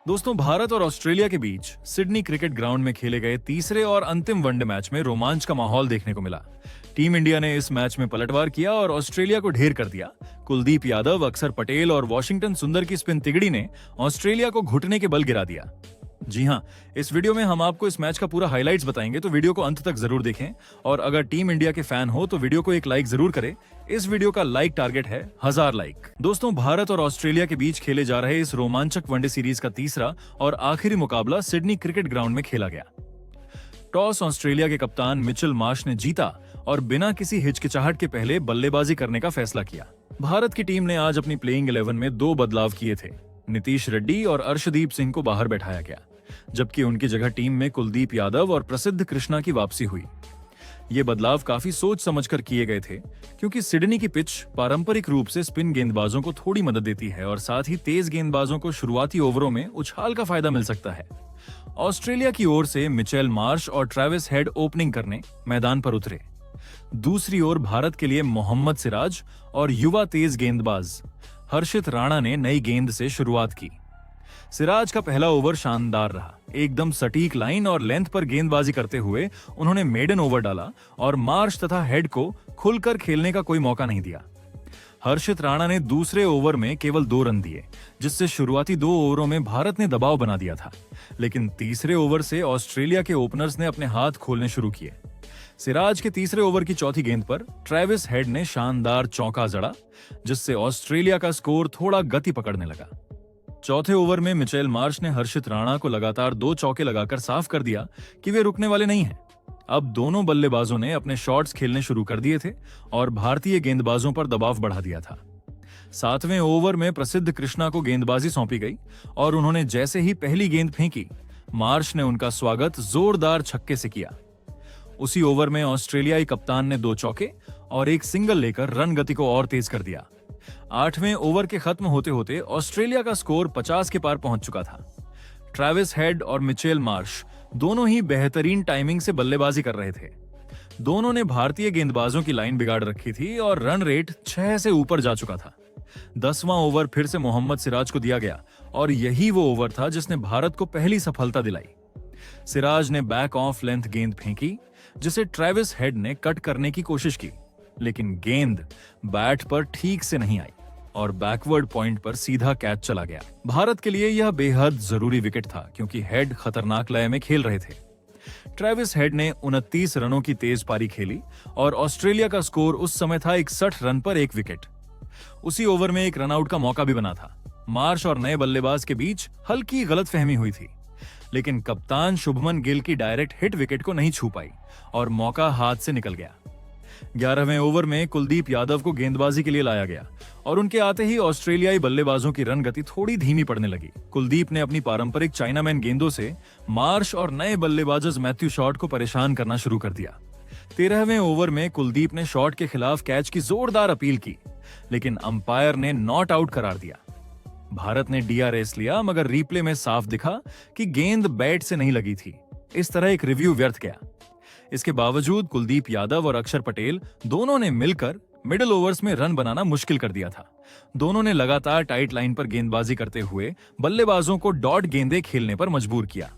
दोस्तों, भारत और ऑस्ट्रेलिया के बीच सिडनी क्रिकेट ग्राउंड में खेले गए तीसरे और अंतिम वनडे मैच में रोमांच का माहौल देखने को मिला। टीम इंडिया ने इस मैच में पलटवार किया और ऑस्ट्रेलिया को ढेर कर दिया। कुलदीप यादव, अक्षर पटेल और वॉशिंगटन सुंदर की स्पिन तिगड़ी ने ऑस्ट्रेलिया को घुटने के बल गिरा दिया। जी हां, इस वीडियो में हम आपको इस मैच का पूरा हाइलाइट्स बताएंगे, तो वीडियो को अंत तक जरूर देखें। और अगर टीम इंडिया के फैन हो तो वीडियो को एक लाइक जरूर करें। इस वीडियो का लाइक टारगेट है 1000 लाइक। दोस्तों, भारत और ऑस्ट्रेलिया के बीच खेले जा रहे इस रोमांचक वनडे सीरीज का तीसरा और आखिरी मुकाबला सिडनी क्रिकेट ग्राउंड में खेला गया। टॉस ऑस्ट्रेलिया के कप्तान मिचेल मार्श ने जीता और बिना किसी हिचकिचाहट के पहले बल्लेबाजी करने का फैसला किया। भारत की टीम ने आज अपनी प्लेइंग 11 में 2 बदलाव किए थे। नीतीश रेड्डी और अर्शदीप सिंह को बाहर बैठाया गया, जबकि उनकी जगह टीम में कुलदीप यादव और प्रसिद्ध कृष्णा की वापसी हुई। ये बदलाव काफी सोच समझकर किए गए थे, क्योंकि सिडनी की पिच पारंपरिक रूप से स्पिन गेंदबाजों को थोड़ी मदद देती है और साथ ही तेज गेंदबाजों को शुरुआती ओवरों में उछाल का फायदा मिल सकता है। ऑस्ट्रेलिया की ओर से मिचेल मार्श और ट्रेविस हेड ओपनिंग करने मैदान पर उतरे। दूसरी ओर भारत के लिए मोहम्मद सिराज और युवा तेज गेंदबाज हर्षित राणा ने नई गेंद से शुरुआत की। सिराज का पहला ओवर शानदार रहा। एकदम सटीक लाइन और लेंथ पर गेंदबाजी करते हुए उन्होंने मेडन ओवर डाला और मार्श तथा हेड को खुलकर खेलने का कोई मौका नहीं दिया। हर्षित राणा ने दूसरे ओवर में केवल 2 रन दिए, जिससे शुरुआती 2 ओवरों में भारत ने दबाव बना दिया था। लेकिन तीसरे ओवर से ऑस्ट्रेलिया के ओपनर्स ने अपने हाथ खोलने शुरू किए। सिराज के तीसरे ओवर की चौथी गेंद पर ट्रेविस हेड ने शानदार चौका जड़ा, जिससे ऑस्ट्रेलिया का स्कोर थोड़ा गति पकड़ने लगा। चौथे ओवर में मिचेल मार्श ने हर्षित राणा को लगातार 2 चौके लगाकर साफ कर दिया कि वे रुकने वाले नहीं हैं। अब दोनों बल्लेबाजों ने अपने शॉट्स खेलने शुरू कर दिए थे और भारतीय गेंदबाजों पर दबाव बढ़ा दिया था। 7वें ओवर में प्रसिद्ध कृष्णा को गेंदबाजी सौंपी गई और उन्होंने जैसे ही पहली गेंद फेंकी, मार्श ने उनका स्वागत जोरदार छक्के से किया। उसी ओवर में ऑस्ट्रेलियाई कप्तान ने 2 चौके और 1 सिंगल लेकर रन गति को और तेज कर दिया। 8वें ओवर के खत्म होते होते ऑस्ट्रेलिया का स्कोर 50 के पार पहुंच चुका था। ट्रेविस हेड और मिचेल मार्श दोनों ही बेहतरीन टाइमिंग से बल्लेबाजी कर रहे थे। दोनों ने भारतीय गेंदबाजों की लाइन बिगाड़ रखी थी और रन रेट 6 से ऊपर जा चुका था। 10वां ओवर फिर से मोहम्मद सिराज को दिया गया और यही वो ओवर था जिसने भारत को पहली सफलता दिलाई। सिराज ने बैक ऑफ लेंथ गेंद फेंकी, जिसे ट्रेविस हेड ने कट करने की कोशिश की, लेकिन गेंद बैट पर ठीक से नहीं आई और बैकवर्ड पॉइंट पर सीधा कैच चला गया। भारत के लिए यह बेहद जरूरी विकेट था, क्योंकि हेड खतरनाक लय में खेल रहे थे। ट्रेविस हेड ने 29 रनों की तेज पारी खेली और ऑस्ट्रेलिया का स्कोर उस समय था 61 रन पर 1 विकेट। उसी ओवर में एक रनआउट का मौका भी बना था। मार्श और नए बल्लेबाज के बीच हल्की गलतफहमी हुई थी, लेकिन कप्तान शुभमन गिल की डायरेक्ट हिट विकेट को नहीं छू पाई और मौका हाथ से निकल गया। 11वें ओवर में कुलदीप यादव को गेंदबाजी के लिए लाया गया और उनके आते ही ऑस्ट्रेलियाई बल्लेबाजों की रन गति थोड़ी धीमी पड़ने लगी। कुलदीप ने अपनी पारंपरिक चाइनामैन गेंदों से मार्श और नए बल्लेबाज मैथ्यू शॉट को परेशान करना शुरू कर दिया। 13वें ओवर में कुलदीप ने शॉट के खिलाफ कैच की जोरदार अपील की, लेकिन अंपायर ने नॉट आउट करार दिया। भारत ने DRS लिया, मगर रिप्ले में साफ दिखा कि गेंद बैट से नहीं लगी थी। इस तरह एक रिव्यू व्यर्थ गया। इसके बावजूद कुलदीप यादव और अक्षर पटेल दोनों ने मिलकर मिडिल ओवर्स में रन बनाना मुश्किल कर दिया था। दोनों ने लगातार टाइट लाइन पर गेंदबाजी करते हुए बल्लेबाजों को डॉट गेंदें खेलने पर मजबूर किया।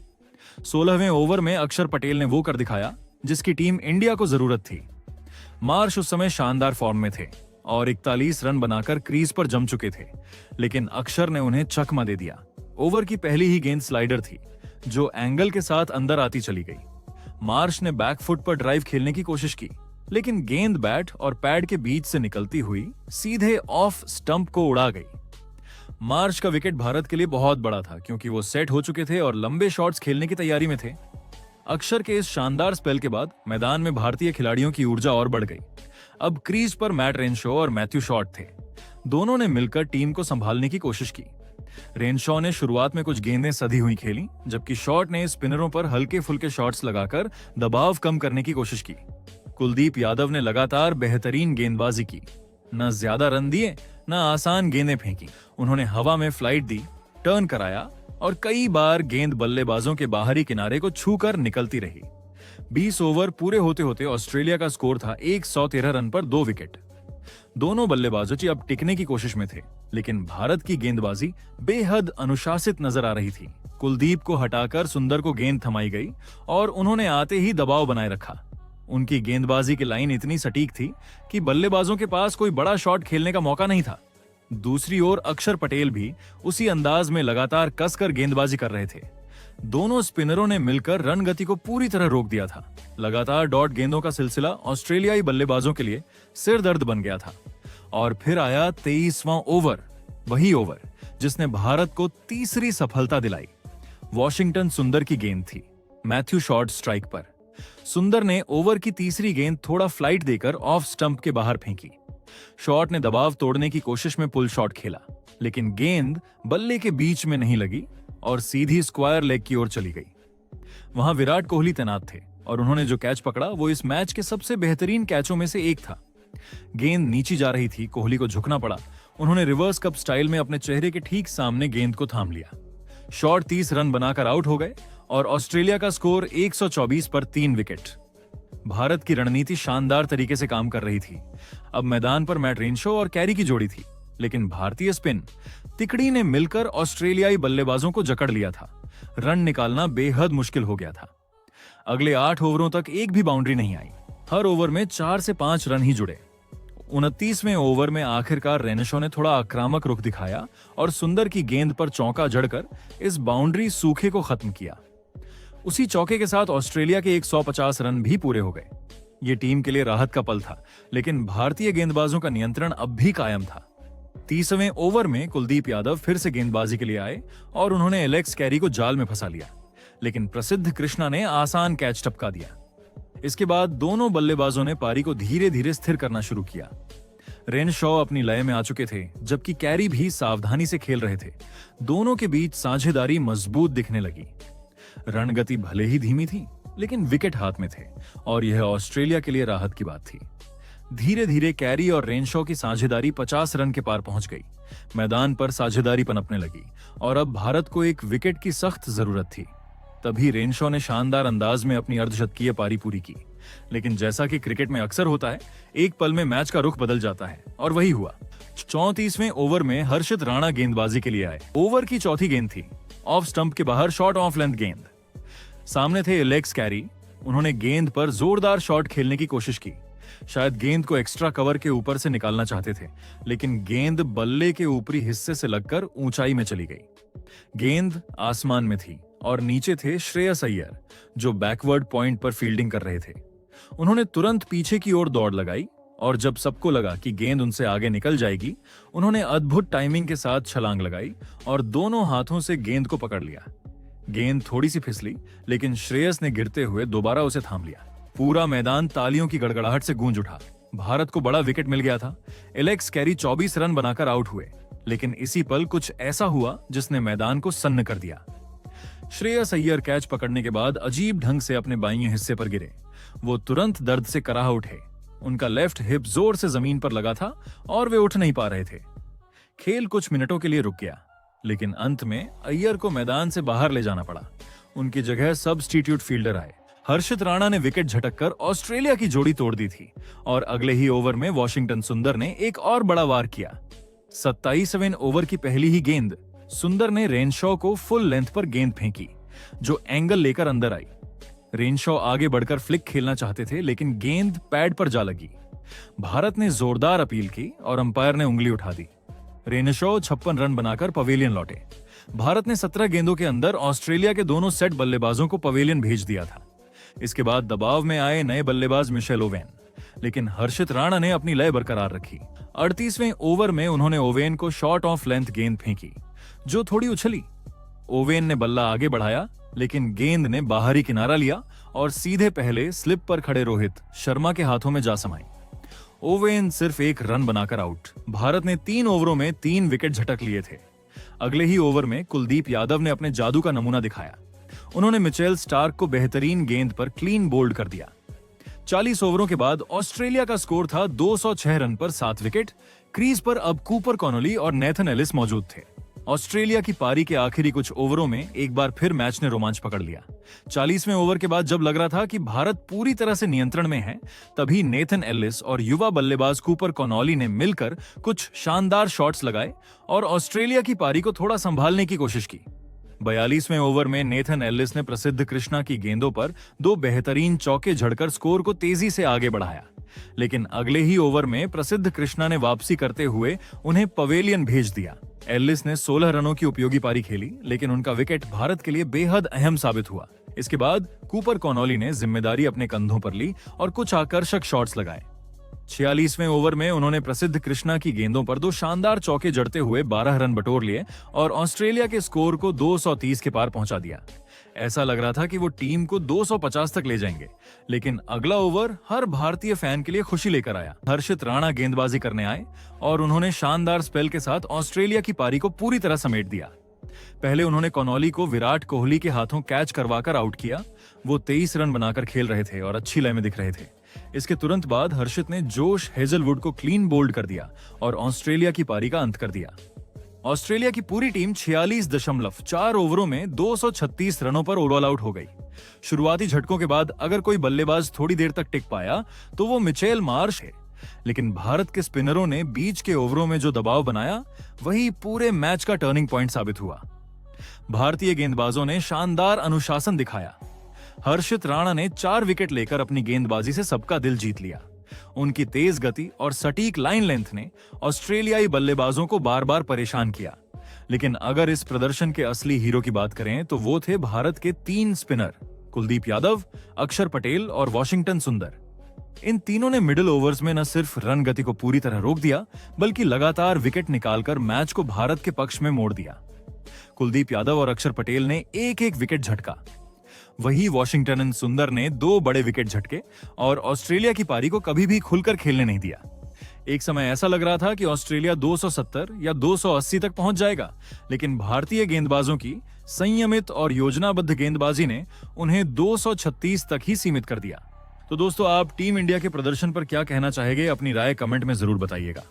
16वें ओवर में अक्षर पटेल ने वो कर दिखाया जिसकी टीम इंडिया को जरूरत थी। मार्श उस समय शानदार फॉर्म में थे और 41 रन बनाकर क्रीज पर जम चुके थे, लेकिन अक्षर ने उन्हें चकमा दे दिया। ओवर की पहली ही गेंद स्लाइडर थी, जो एंगल के साथ अंदर आती चली गई। मार्श ने बैकफुट पर ड्राइव खेलने की कोशिश की, लेकिन गेंद बैट और पैड के बीच से निकलती हुई सीधे ऑफ स्टंप को उड़ा गई। मार्श का विकेट भारत के लिए बहुत बड़ा था, क्योंकि वो सेट हो चुके थे और लंबे शॉट्स खेलने की तैयारी में थे। अक्षर के इस शानदार स्पेल के बाद मैदान में भारतीय खिलाड़ियों की ऊर्जा और बढ़ गई। अब क्रीज पर मैट रेनशॉ और मैथ्यू शॉट थे। दोनों ने मिलकर टीम को संभालने की कोशिश की। रेनशॉ ने शुरुआत में कुछ गेंदें सधी हुई खेली, जबकि शॉट ने स्पिनरों पर हल्के फुल्के शॉट्स लगाकर दबाव कम करने की कोशिश की। कुलदीप यादव ने लगातार बेहतरीन गेंदबाजी की, न ज्यादा रन दिए न आसान गेंदें फेंकी। उन्होंने हवा में फ्लाइट दी, टर्न कराया और कई बार गेंद बल्लेबाजों के बाहरी किनारे को छूकर निकलती रही। 20 ओवर पूरे होते होते ऑस्ट्रेलिया का स्कोर था 113 रन पर 2 विकेट। दोनों बल्लेबाजों अब टिकने की कोशिश में थे, लेकिन भारत की गेंदबाजी बेहद अनुशासित नजर आ रही थी। कुलदीप को हटाकर सुंदर को गेंद थमाई गई और उन्होंने आते ही दबाव बनाए रखा। उनकी गेंदबाजी की लाइन इतनी सटीक थी कि बल्लेबाजों के पास कोई बड़ा शॉट खेलने का मौका नहीं था। दूसरी ओर अक्षर पटेल भी उसी अंदाज में लगातार कसकर गेंदबाजी कर रहे थे। दोनों स्पिनरों ने मिलकर रन गति को पूरी तरह रोक दिया था। लगातार डॉट गेंदों का सिलसिला ऑस्ट्रेलियाई बल्लेबाजों के लिए सिरदर्द बन गया था। और फिर आया 23वां ओवर, वही ओवर जिसने भारत को तीसरी सफलता दिलाई। वॉशिंगटन सुंदर की गेंद थी, मैथ्यू शॉर्ट स्ट्राइक पर। सुंदर ने ओवर की तीसरी गेंद थोड़ा फ्लाइट देकर ऑफ स्टंप के बाहर फेंकी। शॉट ने दबाव तोड़ने की कोशिश में पुल शॉट खेला, लेकिन गेंद बल्ले के बीच में नहीं लगी और सीधी स्क्वायर लेग की ओर चली गई। वहां विराट कोहली तैनात थे और उन्होंने जो कैच पकड़ा वो इस मैच के सबसे बेहतरीन कैचों में से एक था। गेंद नीची जा रही थी, कोहली को झुकना पड़ा। उन्होंने रिवर्स कप स्टाइल में अपने चेहरे के ठीक सामने गेंद को थाम लिया। शॉट 30 रन बनाकर आउट हो गए और ऑस्ट्रेलिया का स्कोर 124 पर 3 विकेट। भारत की रणनीति शानदार तरीके से काम कर रही थी। अब मैदान पर मैट रेनशॉ और कैरी की जोड़ी थी, लेकिन भारतीय स्पिन तिकड़ी ने मिलकर ऑस्ट्रेलियाई बल्लेबाजों को जकड़ लिया था। रन निकालना बेहद मुश्किल हो गया था। अगले 8 ओवरों तक एक भी बाउंड्री नहीं आई। हर ओवर में 4 से 5 रन ही जुड़े। 29वें ओवर में आखिरकार रेनशॉ ने थोड़ा आक्रामक रुख दिखाया और सुंदर की गेंद पर चौका जड़कर इस बाउंड्री सूखे को खत्म किया। उसी चौके के साथ ऑस्ट्रेलिया के 150 रन भी पूरे हो गए। ये टीम के लिए राहत का पल था, लेकिन भारतीय गेंदबाजों का नियंत्रण अब भी कायम था। 30वें ओवर में कुलदीप यादव फिर से गेंदबाजी के लिए आए और उन्होंने एलेक्स कैरी को जाल में फंसा लिया, लेकिन प्रसिद्ध कृष्णा ने आसान कैच टपका दिया। इसके बाद दोनों बल्लेबाजों ने पारी को धीरे धीरे स्थिर करना शुरू किया। रेनशॉ अपनी लय में आ चुके थे, जबकि कैरी भी सावधानी से खेल रहे थे। दोनों के बीच साझेदारी मजबूत दिखने लगी। रन गति भले ही धीमी थी, लेकिन विकेट हाथ में थे और यह ऑस्ट्रेलिया के लिए राहत की बात थी। धीरे धीरे कैरी और रेनशॉ की साझेदारी 50 रन के पार पहुंच गई। मैदान पर साझेदारी पनपने लगी और अब भारत को एक विकेट की सख्त जरूरत थी। तभी रेनशॉ ने शानदार अंदाज में अपनी अर्धशतकीय पारी पूरी की, लेकिन जैसा कि क्रिकेट में अक्सर होता है, एक पल में मैच का रुख बदल जाता है और वही हुआ। 34वें ओवर में हर्षित राणा गेंदबाजी के लिए आए। ओवर की चौथी गेंद थी, ऑफ स्टंप के बाहर शॉर्ट ऑफ लेंथ गेंद। सामने थे एलेक्स कैरी। उन्होंने गेंद पर जोरदार शॉट खेलने की कोशिश की। शायद गेंद को एक्स्ट्रा कवर के ऊपर से निकालना चाहते थे, लेकिन गेंद बल्ले के ऊपरी हिस्से से लगकर ऊंचाई में चली गई। गेंद आसमान में थी और नीचे थे श्रेयस अय्यर, जो बैकवर्ड पॉइंट पर फील्डिंग कर रहे थे। उन्होंने तुरंत पीछे की ओर दौड़ लगाई और जब सबको लगा कि गेंद उनसे आगे निकल जाएगी, उन्होंने अद्भुत टाइमिंग के साथ छलांग लगाई और दोनों हाथों से गेंद को पकड़ लिया। गेंद थोड़ी सी फिसली, लेकिन श्रेयस ने गिरते हुए दोबारा उसे थाम लिया। पूरा मैदान तालियों की गड़गड़ाहट से गूंज उठा। भारत को बड़ा विकेट मिल गया था। एलेक्स कैरी 24 रन बनाकर आउट हुए, लेकिन इसी पल कुछ ऐसा हुआ जिसने मैदान को सन्न कर दिया। श्रेयस अय्यर कैच पकड़ने के बाद अजीब ढंग से अपने बाईं हिस्से पर गिरे। वो तुरंत दर्द से कराह उठे। उनका लेफ्ट हिप जोर से जमीन पर लगा था और वे उठ नहीं पा रहे थे। खेल कुछ मिनटों के लिए रुक गया, लेकिन अंत में अय्यर को मैदान से बाहर ले जाना पड़ा। उनकी जगह सब्स्टिट्यूट फील्डर आए। हर्षित राणा ने विकेट झटककर ऑस्ट्रेलिया की जोड़ी तोड़ दी थी और अगले ही ओवर में वॉशिंगटन सुंदर ने एक और बड़ा वार किया। 27वें ओवर की पहली ही गेंद सुंदर ने रेनशॉ को फुल लेंथ पर गेंद फेंकी, जो एंगल लेकर अंदर आई। रेनशॉ आगे बढ़कर फ्लिक खेलना चाहते थे, लेकिन गेंद पैड पर जा लगी। भारत ने जोरदार अपील की और अंपायर ने उंगली उठा दी। रेनशॉ 56 रन बनाकर पवेलियन लौटे। भारत ने 17 गेंदों के अंदर ऑस्ट्रेलिया के दोनों सेट बल्लेबाजों को पवेलियन भेज दिया था। इसके बाद दबाव में आए नए बल्लेबाज मिशेल ओवेन, लेकिन हर्षित राणा ने अपनी लय बरकरार रखी। 38वें ओवर में उन्होंने ओवेन को शॉर्ट ऑफ लेंथ गेंद फेंकी, जो थोड़ी उछली। ओवेन ने बल्ला आगे बढ़ाया, लेकिन गेंद ने बाहरी किनारा लिया और सीधे पहले स्लिप पर खड़े रोहित शर्मा के हाथों में जा समाई। ओवेन सिर्फ 1 रन बनाकर आउट। भारत ने 3 ओवरों में 3 विकेट झटक लिए थे। अगले ही ओवर में कुलदीप यादव ने अपने जादू का नमूना दिखाया। उन्होंने मिचेल स्टार्क को बेहतरीन गेंद पर क्लीन बोल्ड कर दिया। 40 ओवरों के बाद ऑस्ट्रेलिया का स्कोर था 206 रन पर 7 विकेट। क्रीज पर अब कूपर कॉनोली और नेथन एलिस मौजूद थे। ऑस्ट्रेलिया की पारी के आखिरी कुछ ओवरों में एक बार फिर मैच ने रोमांच पकड़ लिया। 40वें ओवर के बाद जब लग रहा था कि भारत पूरी तरह से नियंत्रण में है, तभी नेथन एलिस और युवा बल्लेबाज कूपर कॉनॉली ने मिलकर कुछ शानदार शॉट्स लगाए और ऑस्ट्रेलिया की पारी को थोड़ा संभालने की कोशिश की। 42वें ओवर में नेथन एलिस ने प्रसिद्ध कृष्णा की गेंदों पर दो बेहतरीन चौके झड़कर स्कोर को तेजी से आगे बढ़ाया, लेकिन अगले ही ओवर में प्रसिद्ध कृष्णा ने वापसी करते हुए उन्हें पवेलियन भेज दिया। एलिस ने 16 रनों की उपयोगी पारी खेली, लेकिन उनका विकेट भारत के लिए बेहद अहम साबित हुआ। इसके बाद कूपर कॉनॉली ने जिम्मेदारी अपने कंधों पर ली और कुछ आकर्षक शॉट्स लगाए। 46वें ओवर में उन्होंने प्रसिद्ध कृष्णा की गेंदों पर दो शानदार चौके जड़ते हुए 12 रन बटोर लिए और ऑस्ट्रेलिया के स्कोर को 230 के पार पहुंचा दिया। ऐसा लग रहा था कि वो टीम को 250 तक ले जाएंगे, लेकिन अगला ओवर हर भारतीय फैन के लिए खुशी लेकर आया। हर्षित राणा गेंदबाजी करने आए और उन्होंने शानदार स्पेल के साथ ऑस्ट्रेलिया की पारी को पूरी तरह समेट दिया। पहले उन्होंने कॉनॉली को विराट कोहली के हाथों कैच करवाकर आउट किया। वो 23 रन बनाकर खेल रहे थे और अच्छी लय में दिख रहे थे। इसके तुरंत बाद हर्षित ने जोश हेजलवुड को क्लीन बोल्ड कर दिया और ऑस्ट्रेलिया की पारी का अंत कर दिया। ऑस्ट्रेलिया की पूरी टीम 46.4 ओवरों में 236 रनों पर ऑल आउट हो गई। शुरुआती झटकों के बाद अगर कोई बल्लेबाज थोड़ी देर तक टिक पाया तो वो मिचेल मार्श है, लेकिन भारत के स्पिनरों ने बीच के ओवरों में जो दबाव बनाया वही पूरे मैच का टर्निंग पॉइंट साबित हुआ। भारतीय गेंदबाजों ने शानदार अनुशासन दिखाया। हर्षित राणा ने 4 विकेट लेकर अपनी गेंदबाजी से सबका दिल जीत लिया। उनकी तेज गति और सटीक लाइन लेंथ ने ऑस्ट्रेलियाई बल्लेबाजों को बार बार परेशान किया, लेकिन अगर इस प्रदर्शन के असली हीरो की बात करें तो वो थे भारत के 3 स्पिनर कुलदीप यादव, अक्षर पटेल और वॉशिंगटन सुंदर। इन तीनों ने मिडिल ओवर्स में न सिर्फ रन गति को पूरी तरह रोक दिया, बल्कि लगातार विकेट निकालकर मैच को भारत के पक्ष में मोड़ दिया। कुलदीप यादव और अक्षर पटेल ने एक एक विकेट झटका, वही वॉशिंगटन एंड सुंदर ने 2 बड़े विकेट झटके और ऑस्ट्रेलिया की पारी को कभी भी खुलकर खेलने नहीं दिया। एक समय ऐसा लग रहा था कि ऑस्ट्रेलिया 270 या 280 तक पहुंच जाएगा, लेकिन भारतीय गेंदबाजों की संयमित और योजनाबद्ध गेंदबाजी ने उन्हें 236 तक ही सीमित कर दिया। तो दोस्तों, आप टीम इंडिया के प्रदर्शन पर क्या कहना चाहेंगे? अपनी राय कमेंट में जरूर बताइएगा।